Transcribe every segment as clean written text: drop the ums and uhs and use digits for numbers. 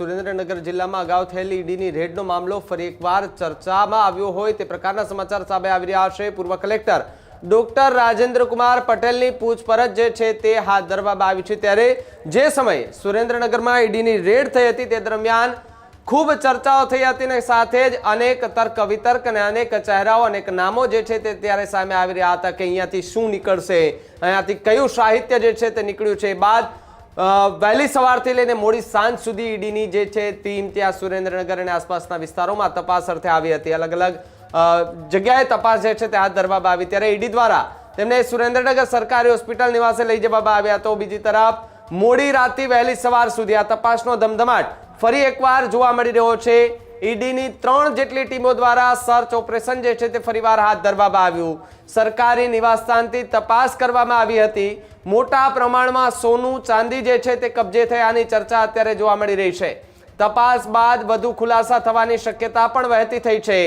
સુરેન્દ્રનગર જિલ્લામાં અગાઉ થયેલી ઈડીની રેડનો મામલો ફરી એકવાર ચર્ચામાં આવ્યો હોય તે પ્રકારના સમાચાર સામે આવી રહ્યા છે। પૂર્વ કલેક્ટર ડોક્ટર રાજેન્દ્ર કુમાર પટેલની પૂછપરછ જે છે તે હાથ ધરવામાં આવી છે। ત્યારે જે સમયે સુરેન્દ્રનગરમાં ઈડીની રેડ થઈ હતી તે દરમિયાન ખૂબ ચર્ચાઓ થઈ હતી અને સાથે જ અનેક તર્ક વિતર્ક અને અનેક ચહેરાઓ અનેક નામો જે છે તે ત્યારે સામે આવી રહ્યા હતા કે અહીંયાથી શું નીકળશે, અહીંયાથી કયું સાહિત્ય જે છે તે નીકળ્યું છે। બાદ વહેલી સવારથી લઈને મોડી સાંજ સુધી ઈડીની જે છે ટીમ ત્યાં સુરેન્દ્રનગર અને આસપાસના વિસ્તારોમાં તપાસ અર્થે આવી હતી। અલગ અલગ જગ્યાએ તપાસ જે છે તે હાથ ધરવામાં આવી ત્યારે ઈડી દ્વારા તેમને સુરેન્દ્રનગર સરકારી હોસ્પિટલ નિવાસે લઈ જવામાં આવ્યા। તો બીજી તરફ મોડી રાતથી વહેલી સવાર સુધી આ તપાસનો ધમધમાટ ફરી એકવાર જોવા મળી રહ્યો છે। ઈડીની 3 જેટલી ટીમો દ્વારા સર્ચ ઓપરેશન જે છે તે ફરીવાર હાથ ધરવામાં આવ્યું। સરકારી નિવાસસ્થાનથી તપાસ કરવામાં આવી હતી। મોટા પ્રમાણમાં સોનું ચાંદી જે છે તે કબજે થયાની ચર્ચા અત્યારે જોવા મળી રહી છે। તપાસ બાદ વધુ ખુલાસા થવાની શક્યતા પણ વહેતી થઈ છે।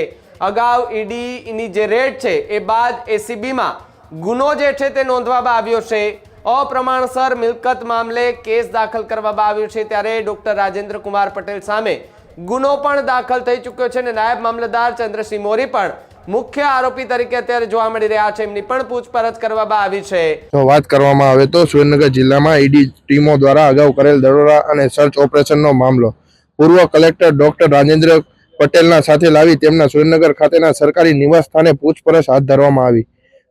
અગાઉ ઈડીની જે રેડ છે એ બાદ એસીબીમાં ગુનો જે છે તે નોંધવામાં આવ્યો છે। અપ્રમાણસર મિલકત મામલે કેસ દાખલ કરવામાં આવ્યો છે। ત્યારે ડોક્ટર રાજેન્દ્ર કુમાર પટેલ સામે ગુનો પણ દાખલ થઈ ચૂક્યો છે અને નાયબ મામલતદાર ચંદ્રસિંહ મોરી પણ મુખ્ય આરોપી તરીકે અત્યારે જોવા મળી રહ્યા છે। એમની પણ પૂછપરછ કરવામાં આવી છે। તો વાત કરવામાં આવે તો સુરેન્દ્રનગર જિલ્લામાં ઈડી ટીમો દ્વારા અગાઉ કરેલ દરોડા અને સર્ચ ઓપરેશનનો મામલો પૂર્વ કલેક્ટર ડોક્ટર રાજેન્દ્ર પટેલના સાથે લાવી તેમના સુરેન્દ્રનગર ખાતેના સરકારી નિવાસ સ્થાને પૂછપરછ હાથ ધરવામાં આવી।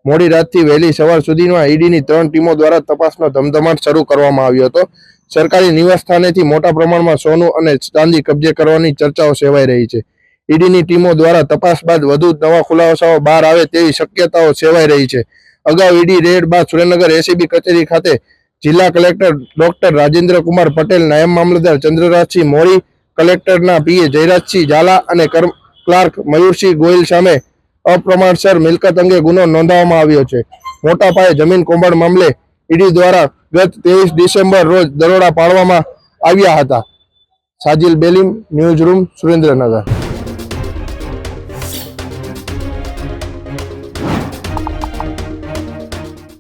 મોડી રાતથી વહેલી સવાર સુધીમાં ઈડીની 3 ટીમો દ્વારા તપાસનો ધમધમાટ શરૂ કરવામાં આવ્યો હતો। સરકારી નિવાસ સ્થાનેથી મોટા પ્રમાણમાં સોનું અને ચાંદી કબજે કરવાની ચર્ચાઓ સેવાઈ રહી છે। ઈડીની ટીમો દ્વારા તપાસ બાદ વધુ નવા ખુલાસાઓ બહાર આવે તેવી શક્યતાઓ સેવાઈ રહી છે। અગાઉ ઈડી રેડ બાદ સુરેન્દ્રનગર એસીબી કચેરી ખાતે જિલ્લા કલેક્ટર ડોક્ટર રાજેન્દ્ર કુમાર પટેલ, નાયબ મામલતદાર ચંદ્રરાજસિંહ મોરી, કલેક્ટરના પીએ જયરાજસિંહ ઝાલા અને ક્લાર્ક મયુરસિંહ ગોયલ સામે અપ્રમાણસર મિલકત અંગે ગુનો નોંધવામાં આવ્યો છે। મોટા પાયે જમીન કૌભાંડ મામલે ઈડી દ્વારા ગત 23 ડિસેમ્બર રોજ દરોડા પાડવામાં આવ્યા હતા। Sajil Belim, news room, Surendranagar.